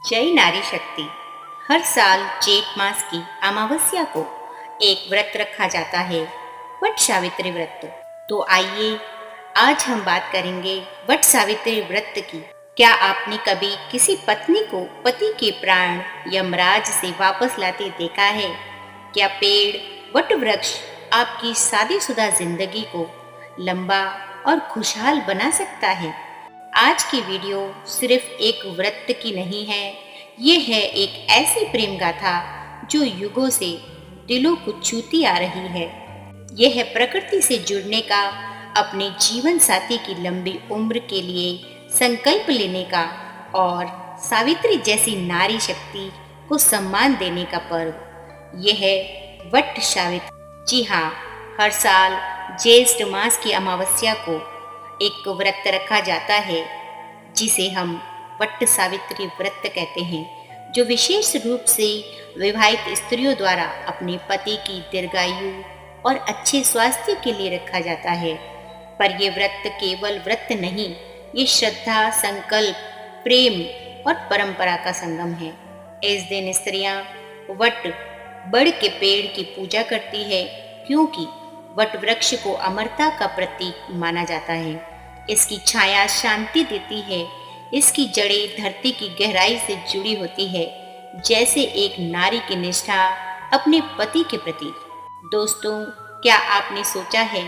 जय नारी शक्ति। हर साल जेठ मास की अमावस्या को एक व्रत रखा जाता है, वट सावित्री व्रत। तो आइए आज हम बात करेंगे वट सावित्री व्रत की। क्या आपने कभी किसी पत्नी को पति के प्राण यमराज से वापस लाते देखा है? क्या पेड़ वट वृक्ष आपकी शादीशुदा जिंदगी को लंबा और खुशहाल बना सकता है? आज की वीडियो सिर्फ एक व्रत की नहीं है, ये है एक ऐसी प्रेम गाथा जो युगों से दिलों को छूती आ रही है। यह है प्रकृति से जुड़ने का, अपने जीवन साथी की लंबी उम्र के लिए संकल्प लेने का और सावित्री जैसी नारी शक्ति को सम्मान देने का पर्व। यह है वट सावित्री। जी हाँ, हर साल ज्येष्ठ मास की अमावस्या को एक व्रत रखा जाता है जिसे हम वट सावित्री व्रत कहते हैं, जो विशेष रूप से विवाहित स्त्रियों द्वारा अपने पति की दीर्घायु और अच्छे स्वास्थ्य के लिए रखा जाता है। पर यह व्रत केवल व्रत नहीं, ये श्रद्धा, संकल्प, प्रेम और परंपरा का संगम है। इस दिन स्त्रियां वट बड़ के पेड़ की पूजा करती है, क्योंकि वट वृक्ष को अमरता का प्रतीक माना जाता है। इसकी छाया शांति देती है, इसकी जड़ें धरती की गहराई से जुड़ी होती है, जैसे एक नारी की निष्ठा अपने पति के प्रति। दोस्तों, क्या आपने सोचा है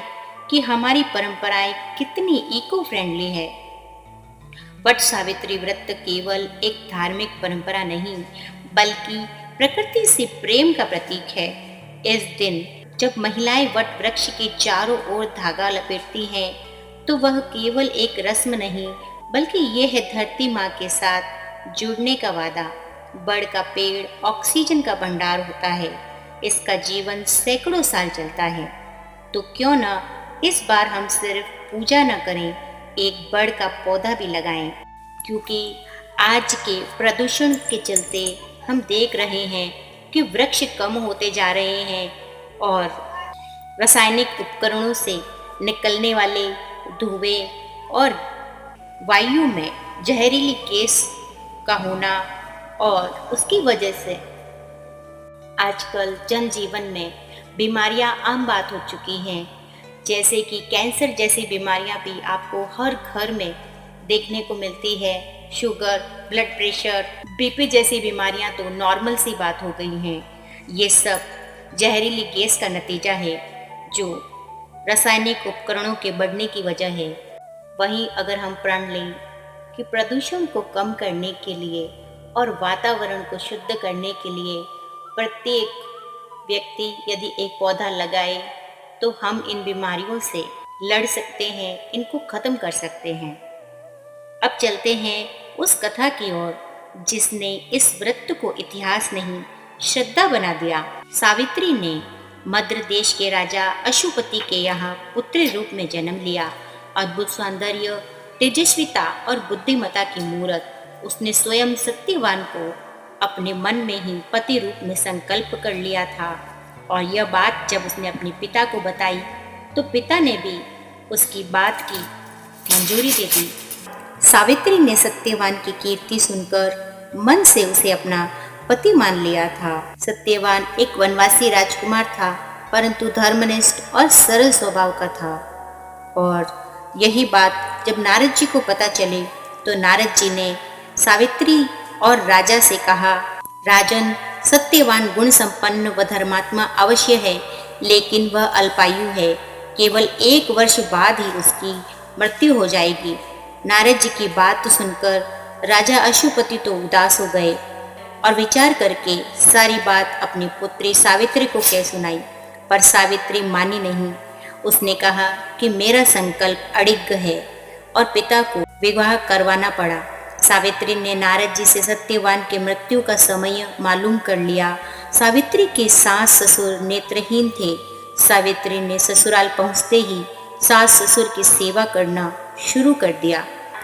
कि हमारी परंपराएं कितनी इको फ्रेंडली है? वट सावित्री व्रत केवल एक धार्मिक परंपरा नहीं, बल्कि प्रकृति से प्रेम का प्रतीक है। इस दिन जब महिलाएं वट वृक्ष के चारों ओर धागा लपेटती हैं, तो वह केवल एक रस्म नहीं, बल्कि यह है धरती माँ के साथ जुड़ने का वादा। बड़ का पेड़ ऑक्सीजन का भंडार होता है, इसका जीवन सैकड़ों साल चलता है। तो क्यों न इस बार हम सिर्फ पूजा न करें, एक बड़ का पौधा भी लगाएं, क्योंकि आज के प्रदूषण के चलते हम देख रहे हैं कि वृक्ष कम होते जा रहे हैं और रासायनिक उपकरणों से निकलने वाले धुएं और वायु में जहरीली गैस का होना, और उसकी वजह से आजकल जनजीवन में बीमारियां आम बात हो चुकी हैं, जैसे कि कैंसर जैसी बीमारियां भी आपको हर घर में देखने को मिलती है। शुगर, ब्लड प्रेशर, बीपी जैसी बीमारियां तो नॉर्मल सी बात हो गई हैं। ये सब जहरीली गैस का नतीजा है, जो रासायनिक उपकरणों के बढ़ने की वजह है। वहीं अगर हम प्रण लें कि प्रदूषण को कम करने के लिए और वातावरण को शुद्ध करने के लिए प्रत्येक व्यक्ति यदि एक पौधा लगाए, तो हम इन बीमारियों से लड़ सकते हैं, इनको खत्म कर सकते हैं। अब चलते हैं उस कथा की ओर जिसने इस व्रत को इतिहास नहीं, श्रद्धा बना दिया। सावित्री ने मद्र देश के राजा अशुपति के यहाँ पुत्री रूप में जन्म लिया। अद्भुत सौंदर्य, तेजस्विता और बुद्धिमता की मूरत, उसने स्वयं सत्यवान को अपने मन में ही पति रूप में संकल्प कर लिया था। और यह बात जब उसने अपने पिता को बताई, तो पिता ने भी उसकी बात की मंजूरी दे दी। सावित्री ने सत्यवान की कीर्ति सुनकर मन से उसे अपना पति मान लिया था। सत्यवान एक वनवासी राजकुमार था, परंतु धर्मनिष्ठ और सरल स्वभाव का था। और यही बात जब नारद जी को पता चली, तो नारद जी ने सावित्री और राजा से कहा, राजन, सत्यवान गुण संपन्न व धर्मात्मा अवश्य है, लेकिन वह अल्पायु है। केवल 1 वर्ष बाद ही उसकी मृत्यु हो जाएगी। नारद जी की बात सुनकर राजा अशुपति तो उदास हो गए और विचार करके सारी बात अपनी पुत्री सावित्री को कह सुनाई। पर सावित्री मानी नहीं। उसने कहा कि मेरा संकल्प अड़िग है, और पिता को विवाह करवाना पड़ा। सावित्री ने नारद जी से सत्यवान के मृत्यु का समय मालूम कर लिया। सावित्री के सास ससुर नेत्रहीन थे। सावित्री ने ससुराल पहुंचते ही सास ससुर की सेवा करना शुरू कर दिया।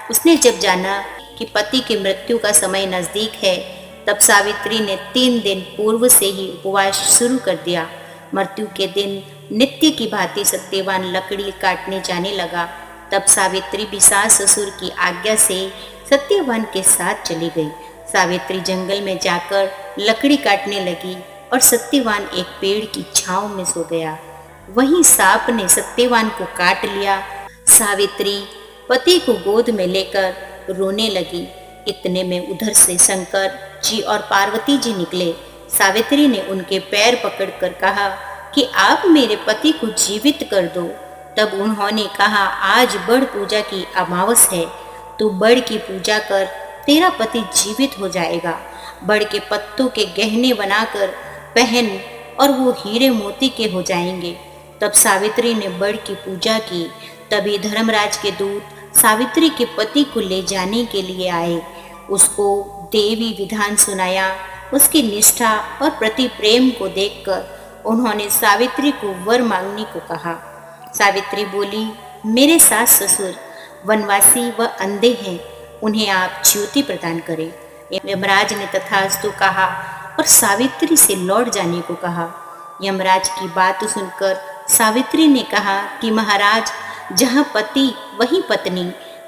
उसने जब जाना कि पति की मृत्यु का समय नजदीक है, तब सावित्री ने 3 दिन पूर्व से ही उपवास शुरू कर दिया। मृत्यु के दिन नित्य की भांति सत्यवान लकड़ी काटने जाने लगा। तब सावित्री भी सास ससुर की आज्ञा से सत्यवान के साथ चली गई। सावित्री जंगल में जाकर लकड़ी काटने लगी और सत्यवान एक पेड़ की छांव में सो गया। वहीं सांप ने सत्यवान को काट लिया। सावित्री पति को गोद में लेकर रोने लगी। इतने में उधर से शंकर जी और पार्वती जी निकले। सावित्री ने उनके पैर पकड़कर कहा कि आप मेरे पति को जीवित कर दो। तब उन्होंने कहा, आज बड़ पूजा की अमावस है, तू बड़ की पूजा कर, तेरा पति जीवित हो जाएगा। बड़ के पत्तों के गहने बनाकर पहन और वो हीरे मोती के हो जाएंगे। तब सावित्री ने बड़ की पूजा की। तभी धर्मराज के दूत सावित्री के पति को ले जाने के लिए आए। उसको देवी विधान सुनाया। उसकी निष्ठा और प्रति प्रेम को देखकर उन्होंने सावित्री को वर मांगने को कहा। सावित्री बोली, मेरे सास ससुर वनवासी व अंधे हैं, उन्हें आप ज्योति प्रदान करें। यमराज ने तथास्तु कहा और सावित्री से लौट जाने को कहा। यमराज की बात सुनकर सावित्री ने कहा कि महाराज, जहाँ पति वहीं पत्नी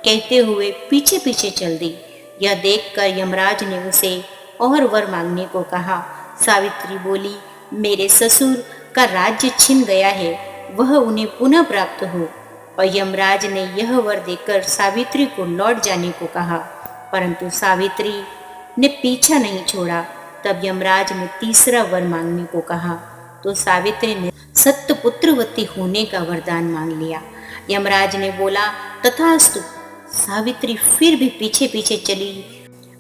कहते हुए पीछे पीछे चल दी। यह देखकर यमराज ने उसे और वर मांगने को कहा। सावित्री बोली, मेरे ससुर का राज्य छिन गया है, वह उन्हें पुनः प्राप्त हो। और यमराज ने यह वर देकर सावित्री को लौट जाने को कहा, परंतु सावित्री ने पीछा नहीं छोड़ा। तब यमराज ने तीसरा वर मांगने को कहा तो सावित्री ने सत्पुत्रवती होने का वरदान मांग लिया। यमराज ने बोला, तथास्तु। सावित्री फिर भी पीछे पीछे चली।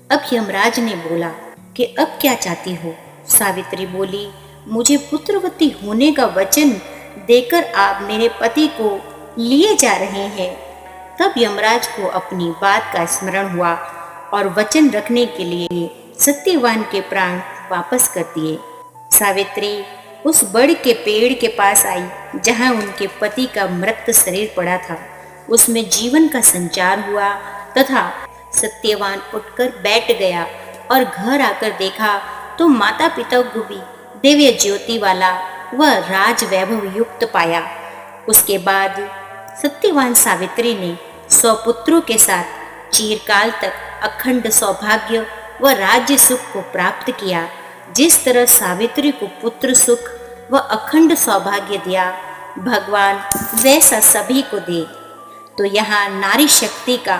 अब यमराज ने बोला कि अब क्या चाहती हो? सावित्री बोली, मुझे पुत्रवती होने का वचन देकर आप मेरे पति को लिए जा रहे हैं। तब यमराज को अपनी बात का स्मरण हुआ और वचन रखने के लिए सत्यवान के प्राण वापस कर दिए। सावित्री उस बड़ के पेड़ के पास आई जहां उनके पति का मृत शरीर पड़ा था। उसमें जीवन का संचार हुआ तथा सत्यवान उठकर बैठ गया और घर आकर देखा तो माता पिता को भी दिव्य ज्योति वाला वह राज वैभव युक्त पाया। उसके बाद सत्यवान सावित्री ने 100 पुत्रों के साथ चिरकाल तक अखंड सौभाग्य व राज्य सुख को प्राप्त किया। जिस तरह सावित्री को पुत्र सुख व अखंड सौभाग्य दिया, भगवान वैसा सभी को दे। तो यहाँ नारी शक्ति का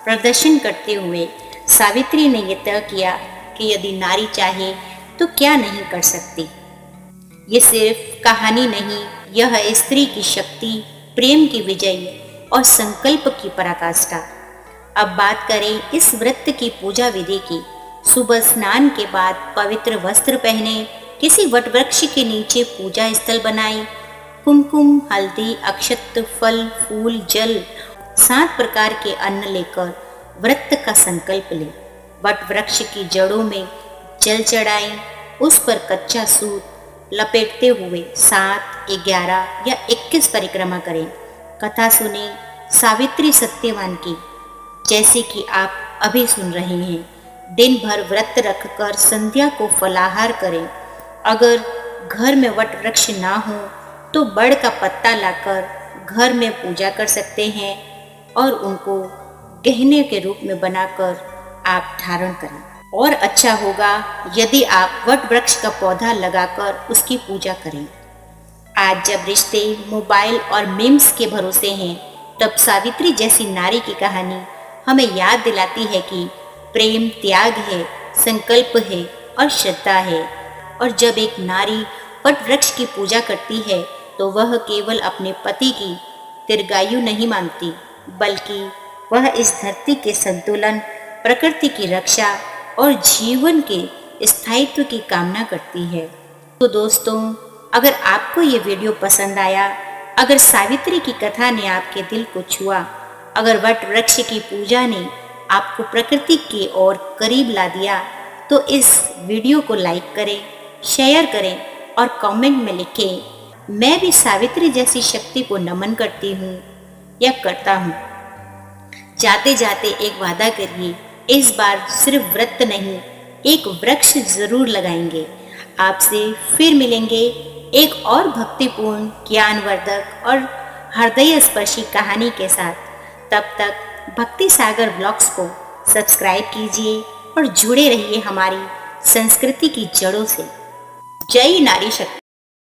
प्रदर्शन करते हुए सावित्री ने यह तय किया कि यदि नारी चाहे तो क्या नहीं कर सकती। ये सिर्फ कहानी नहीं, यह स्त्री की शक्ति, प्रेम की विजय और संकल्प की पराकाष्ठा। अब बात करें इस व्रत की पूजा विधि की। सुबह स्नान के बाद पवित्र वस्त्र पहने, किसी वटवृक्ष के नीचे पूजा स्थल बनाए, कुमकुम, हल्दी, अक्षत, फल, फूल, जल, 7 प्रकार के अन्न लेकर व्रत का संकल्प ले। वटवृक्ष की जड़ों में जल चढ़ाएं, उस पर कच्चा सूत लपेटते हुए 7, 11 या 21 परिक्रमा करें। कथा सुने सावित्री सत्यवान की, जैसे कि आप अभी सुन रहे हैं। दिन भर व्रत रखकर संध्या को फलाहार करें। अगर घर में वट वृक्ष ना हो तो बड़ का पत्ता लाकर घर में पूजा कर सकते हैं और उनको गहने के रूप में बनाकर आप धारण करें। और अच्छा होगा यदि आप वट वृक्ष का पौधा लगाकर उसकी पूजा करें। आज जब रिश्ते मोबाइल और मीम्स के भरोसे हैं, तब सावित्री जैसी नारी की कहानी हमें याद दिलाती है कि प्रेम त्याग है, संकल्प है और श्रद्धा है। और जब एक नारी वट वृक्ष की पूजा करती है तो वह केवल अपने पति की दीर्घायु नहीं मांगती, बल्कि वह इस धरती के संतुलन, प्रकृति की रक्षा और जीवन के स्थायित्व की कामना करती है। तो दोस्तों, अगर आपको ये वीडियो पसंद आया, अगर सावित्री की कथा ने आपके दिल को छुआ, अगर वट वृक्ष की पूजा ने आपको प्रकृति की ओर करीब ला दिया, तो इस वीडियो को लाइक करें, शेयर करें और कमेंट में लिखें, मैं भी सावित्री जैसी शक्ति को नमन करती हूँ या करता हूँ। जाते जाते एक वादा करिए, इस बार सिर्फ व्रत नहीं, एक वृक्ष जरूर लगाएंगे। आपसे फिर मिलेंगे एक और भक्तिपूर्ण, ज्ञानवर्धक और हृदय स्पर्शी कहानी के साथ। तब तक भक्ति सागर ब्लॉग्स को सब्सक्राइब कीजिए, और जुड़े रहिए हमारी संस्कृति की जड़ों से। जय नारी शक्ति।